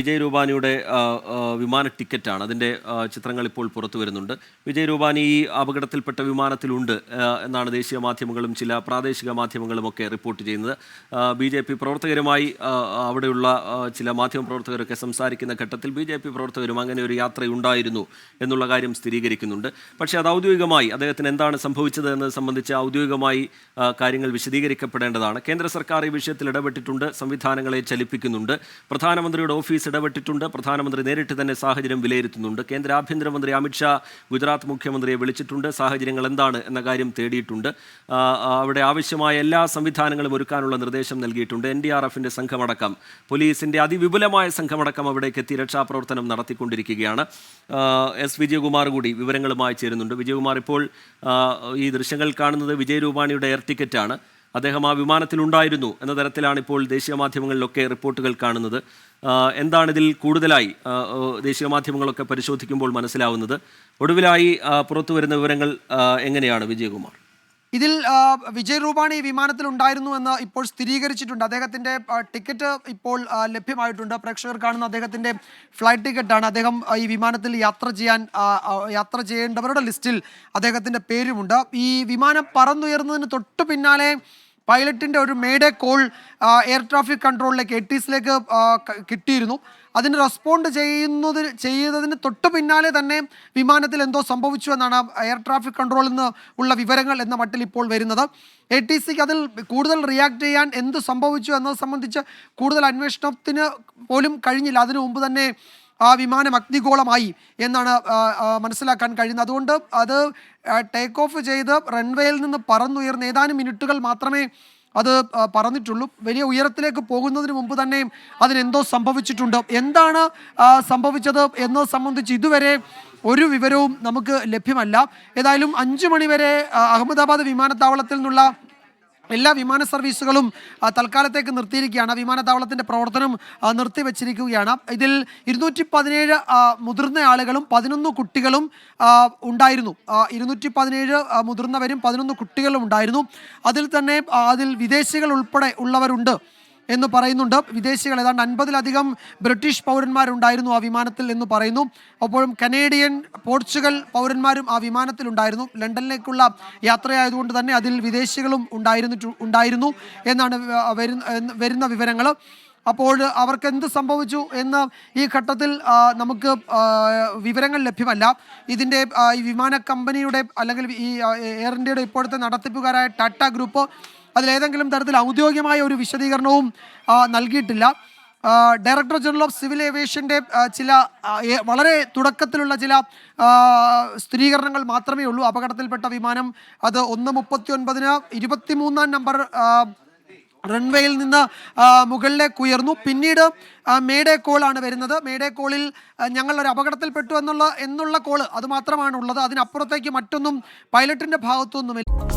വിജയ് രൂപാനിയുടെ വിമാന ടിക്കറ്റാണ്. അതിൻ്റെ ചിത്രങ്ങൾ ഇപ്പോൾ പുറത്തു വരുന്നുണ്ട്. വിജയ് രൂപാനി ഈ അപകടത്തിൽപ്പെട്ട വിമാനത്തിലുണ്ട് എന്നാണ് ദേശീയ മാധ്യമങ്ങളും ചില പ്രാദേശിക മാധ്യമങ്ങളുമൊക്കെ റിപ്പോർട്ട് ചെയ്യുന്നത്. BJP പ്രവർത്തകരുമായി അവിടെയുള്ള ചില മാധ്യമപ്രവർത്തകരൊക്കെ സംസാരിക്കുന്ന ഘട്ടത്തിൽ BJP പ്രവർത്തകരും അങ്ങനെ ഒരു യാത്രയുണ്ടായിരുന്നു എന്നുള്ള കാര്യം സ്ഥിരീകരിക്കുന്നുണ്ട്. പക്ഷേ അത് ഔദ്യോഗികമായി അദ്ദേഹത്തിന് എന്താണ് സംഭവിച്ചത് എന്നത് സംബന്ധിച്ച് ഔദ്യോഗികമായി കാര്യങ്ങൾ വിശദീകരിക്കപ്പെടേണ്ടതാണ്. കേന്ദ്ര സർക്കാർ ഈ വിഷയത്തിൽ ഇടപെട്ടിട്ടുണ്ട്, സംവിധാനങ്ങളെ ചലിപ്പിക്കുന്നുണ്ട്. പ്രധാനമന്ത്രിയുടെ ഓഫീസ് ഇടപെട്ടിട്ടുണ്ട്. പ്രധാനമന്ത്രി നേരിട്ട് തന്നെ സാഹചര്യം വിലയിരുത്തുന്നുണ്ട്. കേന്ദ്ര ആഭ്യന്തരമന്ത്രി അമിത്ഷാ ഗുജറാത്ത് മുഖ്യമന്ത്രിയെ വിളിച്ചിട്ടുണ്ട്. സാഹചര്യങ്ങൾ എന്താണ് എന്ന കാര്യം തേടിയിട്ടുണ്ട്. അവിടെ ആവശ്യമായ എല്ലാ സംവിധാനങ്ങളും ഒരുക്കാനുള്ള നിർദ്ദേശം നൽകിയിട്ടുണ്ട്. NDRFിൻ്റെ സംഘമടക്കം, പോലീസിൻ്റെ അതിവിപുലമായ സംഘമടക്കം അവിടേക്ക് എത്തി രക്ഷാപ്രവർത്തനം നടത്തിക്കൊണ്ടിരിക്കുകയാണ്. വിജയകുമാർ കൂടി വിവരങ്ങളുമായി ചേരുന്നുണ്ട്. വിജയകുമാർ, ഇപ്പോൾ ഈ ദൃശ്യങ്ങൾ കാണുന്നത് വിജയ് രൂപാനിയുടെ എയർ ടിക്കറ്റാണ്. അദ്ദേഹം ആ വിമാനത്തിലുണ്ടായിരുന്നു എന്ന തരത്തിലാണ് ഇപ്പോൾ ദേശീയ മാധ്യമങ്ങളിലൊക്കെ റിപ്പോർട്ടുകൾ കാണുന്നത്. എന്താണ് ഇതിൽ കൂടുതലായി ദേശീയ മാധ്യമങ്ങളൊക്കെ പരിശോധിക്കുമ്പോൾ മനസ്സിലാവുന്നത്? ഒടുവിലായി പുറത്തു വരുന്ന വിവരങ്ങൾ എങ്ങനെയാണ് വിജയകുമാർ? ഇതിൽ വിജയ് രൂപാനി വിമാനത്തിൽ ഉണ്ടായിരുന്നു എന്ന് ഇപ്പോൾ സ്ഥിരീകരിച്ചിട്ടുണ്ട്. അദ്ദേഹത്തിൻ്റെ ടിക്കറ്റ് ഇപ്പോൾ ലഭ്യമായിട്ടുണ്ട്. പ്രേക്ഷകർ കാണുന്ന അദ്ദേഹത്തിൻ്റെ ഫ്ലൈറ്റ് ടിക്കറ്റാണ്. അദ്ദേഹം ഈ വിമാനത്തിൽ യാത്ര ചെയ്യേണ്ടവരുടെ ലിസ്റ്റിൽ അദ്ദേഹത്തിൻ്റെ പേരുമുണ്ട്. ഈ വിമാനം പറന്നുയർന്നതിന് തൊട്ട് പിന്നാലെ പൈലറ്റിൻ്റെ ഒരു മേഡേ കോൾ എയർ ട്രാഫിക് കൺട്രോളിലേക്ക് ATCയിലേക്ക് കിട്ടിയിരുന്നു. അതിന് റെസ്പോണ്ട് ചെയ്തതിന് തൊട്ട് പിന്നാലെ തന്നെ വിമാനത്തിൽ എന്തോ സംഭവിച്ചു എന്നാണ് എയർ ട്രാഫിക് കൺട്രോളിൽ നിന്ന് ഉള്ള വിവരങ്ങൾ എന്ന മട്ടിൽ ഇപ്പോൾ വരുന്നത്. ATCക്ക് അതിൽ കൂടുതൽ റിയാക്ട് ചെയ്യാൻ എന്ത് സംഭവിച്ചു എന്നത് സംബന്ധിച്ച് കൂടുതൽ അന്വേഷണത്തിന് പോലും കഴിഞ്ഞില്ല. അതിനു മുമ്പ് തന്നെ ആ വിമാനം അഗ്നിഗോളമായി എന്നാണ് മനസ്സിലാക്കാൻ കഴിയുന്നത്. അതുകൊണ്ട് അത് ടേക്ക് ഓഫ് ചെയ്ത് റൺവേയിൽ നിന്ന് പറന്നുയർന്ന് ഏതാനും മിനിറ്റുകൾ മാത്രമേ അത് പറന്നിട്ടുള്ളൂ. വലിയ ഉയരത്തിലേക്ക് പോകുന്നതിന് മുമ്പ് തന്നെ അതിനെന്തോ സംഭവിച്ചിട്ടുണ്ട്. എന്താണ് സംഭവിച്ചത് എന്നത് സംബന്ധിച്ച് ഇതുവരെ ഒരു വിവരവും നമുക്ക് ലഭ്യമല്ല. ഏതായാലും 5 മണിവരെ അഹമ്മദാബാദ് വിമാനത്താവളത്തിൽ നിന്നുള്ള എല്ലാ വിമാന സർവീസുകളും തൽക്കാലത്തേക്ക് നിർത്തിയിരിക്കുകയാണ്. വിമാനത്താവളത്തിൻ്റെ പ്രവർത്തനം നിർത്തിവെച്ചിരിക്കുകയാണ്. ഇതിൽ 217 മുതിർന്ന ആളുകളും 11 കുട്ടികളും ഉണ്ടായിരുന്നു. 217 മുതിർന്നവരും 11 കുട്ടികളും ഉണ്ടായിരുന്നു. അതിൽ വിദേശികൾ ഉൾപ്പെടെ ഉള്ളവരുണ്ട് എന്ന് പറയുന്നുണ്ട്. വിദേശികൾ ഏതാണ്ട് 50-ലധികം ബ്രിട്ടീഷ് പൗരന്മാരുണ്ടായിരുന്നു ആ വിമാനത്തിൽ എന്ന് പറയുന്നു. അപ്പോഴും കനേഡിയൻ, പോർച്ചുഗൽ പൗരന്മാരും ആ വിമാനത്തിലുണ്ടായിരുന്നു. ലണ്ടനിലേക്കുള്ള യാത്രയായതുകൊണ്ട് തന്നെ അതിൽ വിദേശികളും ഉണ്ടായിരുന്നു എന്നാണ് വരുന്ന വിവരങ്ങൾ. അപ്പോൾ അവർക്ക് എന്ത് സംഭവിച്ചു എന്ന് ഈ ഘട്ടത്തിൽ നമുക്ക് വിവരങ്ങൾ ലഭ്യമല്ല. ഇതിൻ്റെ ഈ വിമാന കമ്പനിയുടെ അല്ലെങ്കിൽ ഈ എയർ ഇന്ത്യയുടെ ഇപ്പോഴത്തെ നടത്തിപ്പുകാരായ ടാറ്റ ഗ്രൂപ്പ് അതിലേതെങ്കിലും തരത്തിൽ ഔദ്യോഗികമായ ഒരു വിശദീകരണവും നൽകിയിട്ടില്ല. ഡയറക്ടർ ജനറൽ ഓഫ് സിവിൽ ഏവിയേഷൻ്റെ ചില വളരെ തുടക്കത്തിലുള്ള ചില സ്ഥിരീകരണങ്ങൾ മാത്രമേ ഉള്ളൂ. അപകടത്തിൽപ്പെട്ട വിമാനം അത് 1:39 23-ാം നമ്പർ റൺവേയിൽ നിന്ന് മുകളിലേക്ക് ഉയർന്നു. പിന്നീട് മേഡേ കോളാണ് വരുന്നത്. മേഡേ കോളിൽ ഞങ്ങളൊരു അപകടത്തിൽപ്പെട്ടു എന്നുള്ള കോള് അത് മാത്രമാണ് ഉള്ളത്. അതിനപ്പുറത്തേക്ക് മറ്റൊന്നും പൈലറ്റിൻ്റെ ഭാഗത്തുനിന്നുമില്ല.